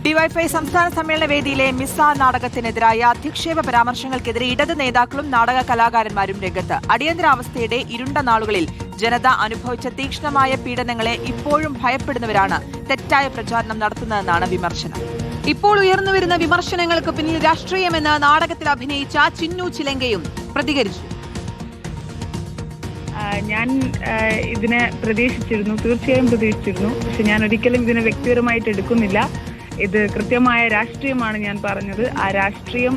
DYFI സംസ്ഥാന സമ്മേളന വേദിയിലെ മിസ നാടകത്തിനെതിരായ അധിക്ഷേപ പരാമർശങ്ങൾക്കെതിരെ ഇടത് നേതാക്കളും നാടക കലാകാരന്മാരും രംഗത്ത്. അടിയന്തരാവസ്ഥയുടെ ഇരുണ്ട നാളുകളിൽ ജനത അനുഭവിച്ച തീക്ഷ്ണമായ പീഡനങ്ങളെ ഇപ്പോഴും ഭയപ്പെടുന്നവരാണ് തെറ്റായ പ്രചാരണം നടത്തുന്നതെന്നാണ് വിമർശനം. ഇപ്പോൾ ഉയർന്നുവരുന്ന വിമർശനങ്ങൾക്ക് പിന്നിൽ രാഷ്ട്രീയമെന്ന് നാടകത്തിൽ അഭിനയിച്ച ചിന്നു ചിലങ്കയും പ്രതികരിച്ചു. ഞാൻ ഇതിനെ പ്രതീക്ഷിച്ചിരുന്നു, തീർച്ചയായും പ്രതീക്ഷിച്ചിരുന്നു. പക്ഷെ ഞാൻ ഒരിക്കലും ഇതിനെ വ്യക്തിപരമായിട്ട് എടുക്കുന്നില്ല. ഇത് കൃത്യമായ രാഷ്ട്രീയമാണ് ഞാൻ പറഞ്ഞത്. ആ രാഷ്ട്രീയം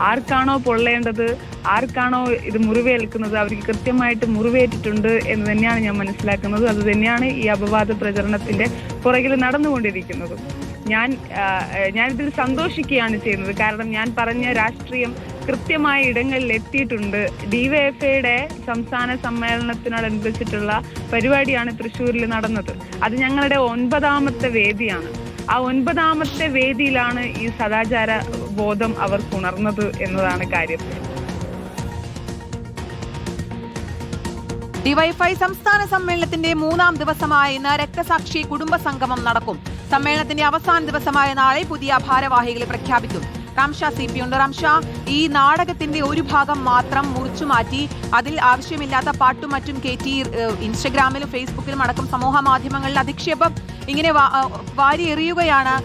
ആർക്കാണോ പൊള്ളേണ്ടത്, ആർക്കാണോ ഇത് മുറിവേൽക്കുന്നത്, അവർക്ക് കൃത്യമായിട്ട് മുറിവേറ്റിട്ടുണ്ട് എന്ന് തന്നെയാണ് ഞാൻ മനസ്സിലാക്കുന്നത്. അത് തന്നെയാണ് ഈ അപവാദ പ്രചരണത്തിന്റെ പുറകിൽ നടന്നുകൊണ്ടിരിക്കുന്നതും. ഞാനിതിൽ സന്തോഷിക്കുകയാണ് ചെയ്യുന്നത്. കാരണം ഞാൻ പറഞ്ഞ രാഷ്ട്രീയം കൃത്യമായ ഇടങ്ങളിൽ എത്തിയിട്ടുണ്ട്. ഡിവൈഎഫ്ഐയുടെ സംസ്ഥാന സമ്മേളനത്തിനോടനുബന്ധിച്ചിട്ടുള്ള പരിപാടിയാണ് തൃശ്ശൂരിൽ നടന്നത്. അത് ഞങ്ങളുടെ 9ാമത്തെ വേദിയാണ്. ആ 9ാമത്തെ വേദിയിലാണ് ഈ സദാചാര ബോധം അവർ ഉണർന്നത് എന്നതാണ് കാര്യം. ഡിവൈഎഫ്ഐ സംസ്ഥാന സമ്മേളനത്തിന്റെ 3ാം ദിവസമായ ഇന്ന് രക്തസാക്ഷി കുടുംബ സംഗമം നടക്കും. സമ്മേളനത്തിന്റെ അവസാന ദിവസമായ നാളെ പുതിയ ഭാരവാഹികളെ പ്രഖ്യാപിക്കും. റാംഷാ CP ഉണ്ട്. റാംഷാ, ഈ നാടകത്തിന്റെ ഒരു ഭാഗം മാത്രം മുറിച്ചുമാറ്റി അതിൽ ആവശ്യമില്ലാത്ത പാട്ടും മറ്റും കയറ്റി ഇൻസ്റ്റഗ്രാമിലും ഫേസ്ബുക്കിലും അടക്കം സമൂഹ മാധ്യമങ്ങളിൽ അധിക്ഷേപം ഇങ്ങനെ വാരിയെറിയുകയാണ്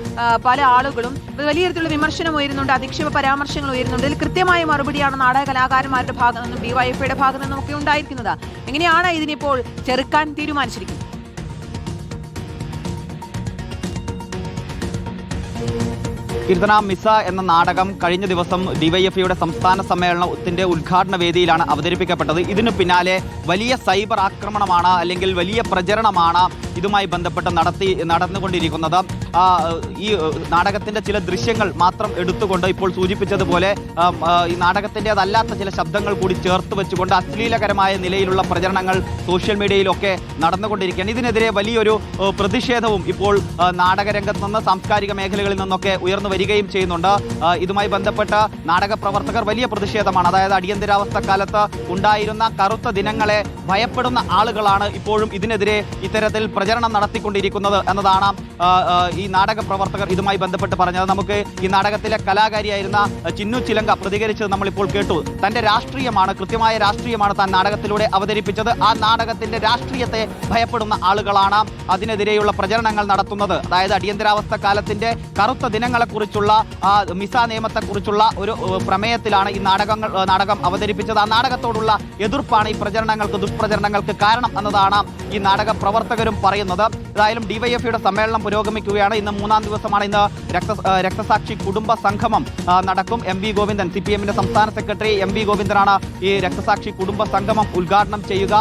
പല ആളുകളും. വലിയ തരത്തിലുള്ള വിമർശനം ഉയരുന്നുണ്ട്, അധിക്ഷേപ പരാമർശങ്ങൾ ഉയരുന്നുണ്ട്. ഇതിൽ കൃത്യമായ മറുപടിയാണ് നാടക കലാകാരന്മാരുടെ ഭാഗത്തു നിന്നും ഡിവൈഎഫ്ഐയുടെ ഭാഗത്തു നിന്നും ഒക്കെ ഉണ്ടായിരിക്കുന്നത്. എങ്ങനെയാണ് ഇതിനിപ്പോൾ ചെറുക്കാൻ തീരുമാനിച്ചിരിക്കുന്നത്? കീർത്തന, മിസ എന്ന നാടകം കഴിഞ്ഞ ദിവസം ഡിവൈഎഫ്ഐയുടെ സംസ്ഥാന സമ്മേളനത്തിന്റെ ഉദ്ഘാടന വേദിയിലാണ് അവതരിപ്പിക്കപ്പെട്ടത്. ഇതിനു പിന്നാലെ വലിയ സൈബർ ആക്രമണമാണ്, അല്ലെങ്കിൽ വലിയ പ്രചരണമാണ് ഇതുമായി ബന്ധപ്പെട്ട് നടന്നുകൊണ്ടിരിക്കുന്നത്. ഈ നാടകത്തിന്റെ ചില ദൃശ്യങ്ങൾ മാത്രം എടുത്തുകൊണ്ട് ഇപ്പോൾ സൂചിപ്പിച്ചതുപോലെ ഈ നാടകത്തിൻ്റെതല്ലാത്ത ചില ശബ്ദങ്ങൾ കൂടി ചേർത്ത് വെച്ചുകൊണ്ട് അശ്ലീലകരമായ നിലയിലുള്ള പ്രചരണങ്ങൾ സോഷ്യൽ മീഡിയയിലൊക്കെ നടന്നുകൊണ്ടിരിക്കുകയാണ്. ഇതിനെതിരെ വലിയൊരു പ്രതിഷേധവും ഇപ്പോൾ നാടകരംഗത്ത് നിന്ന്, സാംസ്കാരിക മേഖലകളിൽ നിന്നൊക്കെ ഉയർന്നു വരികയും ചെയ്യുന്നുണ്ട്. ഇതുമായി ബന്ധപ്പെട്ട നാടക പ്രവർത്തകർ വലിയ പ്രതിഷേധമാണ്. അതായത് അടിയന്തരാവസ്ഥ കാലത്ത് ഉണ്ടായിരുന്ന കറുത്ത ദിനങ്ങളെ ഭയപ്പെടുന്ന ആളുകളാണ് ഇപ്പോഴും ഇതിനെതിരെ ഇത്തരത്തിൽ പ്രചരണം നടത്തിക്കൊണ്ടിരിക്കുന്നത് എന്നതാണ് ഈ നാടക പ്രവർത്തകർ ഇതുമായി ബന്ധപ്പെട്ട് പറഞ്ഞത്. നമുക്ക് ഈ നാടകത്തിലെ കലാകാരിയായിരുന്ന ചിന്നു ചിലങ്ക പ്രതികരിച്ചത് നമ്മളിപ്പോൾ കേട്ടു. തന്റെ രാഷ്ട്രീയമാണ്, കൃത്യമായ രാഷ്ട്രീയമാണ് താൻ നാടകത്തിലൂടെ അവതരിപ്പിച്ചത്. ആ നാടകത്തിന്റെ രാഷ്ട്രീയത്തെ ഭയപ്പെടുന്ന ആളുകളാണ് അതിനെതിരെയുള്ള പ്രചരണങ്ങൾ നടത്തുന്നത്. അതായത് അടിയന്തരാവസ്ഥ കാലത്തിന്റെ കറുത്ത ദിനങ്ങളെക്കുറിച്ചുള്ള മിസ നിയമത്തെക്കുറിച്ചുള്ള ഒരു പ്രമേയത്തിലാണ് ഈ നാടകം അവതരിപ്പിച്ചത്. ആ നാടകത്തോടുള്ള എതിർപ്പാണ് ഈ ദുഷ്പ്രചരണങ്ങൾക്ക് കാരണം എന്നതാണ് ഈ നാടക പ്രവർത്തകരും പറയുന്നത്. ഏതായാലും ഡിവൈഎഫ്ഐയുടെ സമ്മേളനം പുരോഗമിക്കുകയാണ്. ഇന്ന് 3ാം ദിവസമാണ്. ഇന്ന് രക്തസാക്ഷി കുടുംബ സംഗമം നടക്കും. MV ഗോവിന്ദൻ, CPM-ന്റെ സംസ്ഥാന സെക്രട്ടറി MV ഗോവിന്ദനാണ് ഈ രക്തസാക്ഷി കുടുംബ സംഗമം ഉദ്ഘാടനം ചെയ്യുക.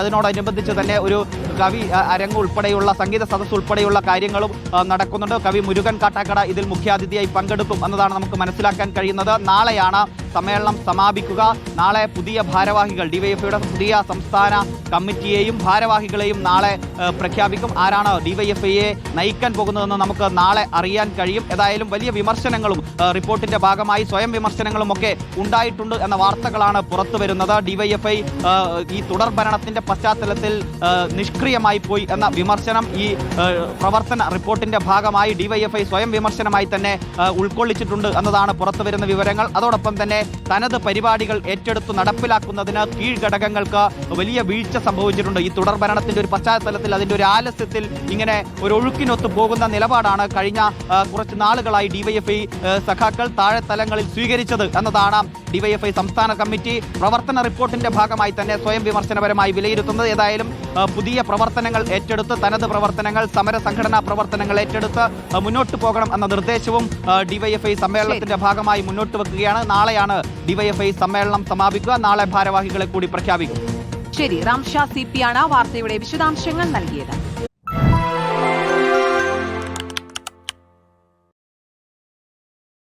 അതിനോടനുബന്ധിച്ച് തന്നെ ഒരു കവി അരങ്ങ് ഉൾപ്പെടെയുള്ള സംഗീത സദസ്സ് ഉൾപ്പെടെയുള്ള കാര്യങ്ങളും നടക്കുന്നുണ്ട്. കവി മുരുകൻ കാട്ടാക്കട ഇതിൽ മുഖ്യാതിഥിയായി പങ്കെടുക്കും എന്നതാണ് നമുക്ക് മനസ്സിലാക്കാൻ കഴിയുന്നത്. നാളെയാണ് സമ്മേളനം സമാപിക്കുക. നാളെ പുതിയ ഭാരവാഹികൾ, ഡിവൈഎഫ്ഐയുടെ പുതിയ സംസ്ഥാന കമ്മിറ്റിയെയും ഭാരവാഹികളെയും നാളെ പ്രഖ്യാപിക്കും. ആരാണ് ഡിവൈഎഫ്ഐയെ നയിക്കാൻ പോകുന്നതെന്ന് നമുക്ക് നാളെ അറിയാൻ കഴിയും. ഏതായാലും വലിയ വിമർശനങ്ങളും റിപ്പോർട്ടിന്റെ ഭാഗമായി സ്വയം വിമർശനങ്ങളും ഒക്കെ ഉണ്ടായിട്ടുണ്ട് എന്ന വാർത്തകളാണ് പുറത്തു വരുന്നത്. ഡിവൈഎഫ്ഐ ഈ തുടർ ഭരണത്തിന്റെ പശ്ചാത്തലത്തിൽ നിഷ്ക്രിയമായി പോയി എന്ന വിമർശനം ഈ പ്രവർത്തന റിപ്പോർട്ടിന്റെ ഭാഗമായി ഡിവൈഎഫ്ഐ സ്വയം വിമർശനമായി തന്നെ ഉൾക്കൊള്ളിച്ചിട്ടുണ്ട് എന്നതാണ് പുറത്തു വരുന്ന വിവരങ്ങൾ. അതോടൊപ്പം തന്നെ തനത് പരിപാടികൾ ഏറ്റെടുത്ത് നടപ്പിലാക്കുന്നതിന് കീഴ്ഘടകങ്ങൾക്ക് വലിയ വീഴ്ച സംഭവിച്ചിട്ടുണ്ട്. ഈ തുടർ ഭരണത്തിന്റെ ഒരു പശ്ചാത്തലത്തിൽ, അതിന്റെ ഒരു ആലസ്യത്തിൽ ഇങ്ങനെ ഒരു ഒഴുക്കിനൊത്ത് പോകുന്ന നിലപാടാണ് കഴിഞ്ഞ കുറച്ച് നാളുകളായി ഡിവൈഎഫ്ഐ സഖാക്കൾ താഴെ തലങ്ങളിൽ സ്വീകരിച്ചത് എന്നതാണ് ഡിവൈഎഫ്ഐ സംസ്ഥാന കമ്മിറ്റി പ്രവർത്തന റിപ്പോർട്ടിന്റെ ഭാഗമായി തന്നെ സ്വയം വിമർശനപരമായി വിലയിരുത്തുന്നത്. ഏതായാലും പുതിയ പ്രവർത്തനങ്ങൾ ഏറ്റെടുത്ത്, തനത് പ്രവർത്തനങ്ങൾ, സമര സംഘടനാ പ്രവർത്തനങ്ങൾ ഏറ്റെടുത്ത് മുന്നോട്ട് പോകണം എന്ന നിർദ്ദേശവും ഡിവൈഎഫ്ഐ സമ്മേളനത്തിന്റെ ഭാഗമായി മുന്നോട്ട് വെക്കുകയാണ്. നാളെയാണ് ഡിവൈഎഫ്ഐ സമ്മേളനം സമാപിക്കുക. നാളെ ഭാരവാഹികളെ കൂടി പ്രഖ്യാപിക്കും. ശരി, റാംഷാ CP ആണ് വാർത്തയുടെ വിശദാംശങ്ങൾ നൽകിയത്.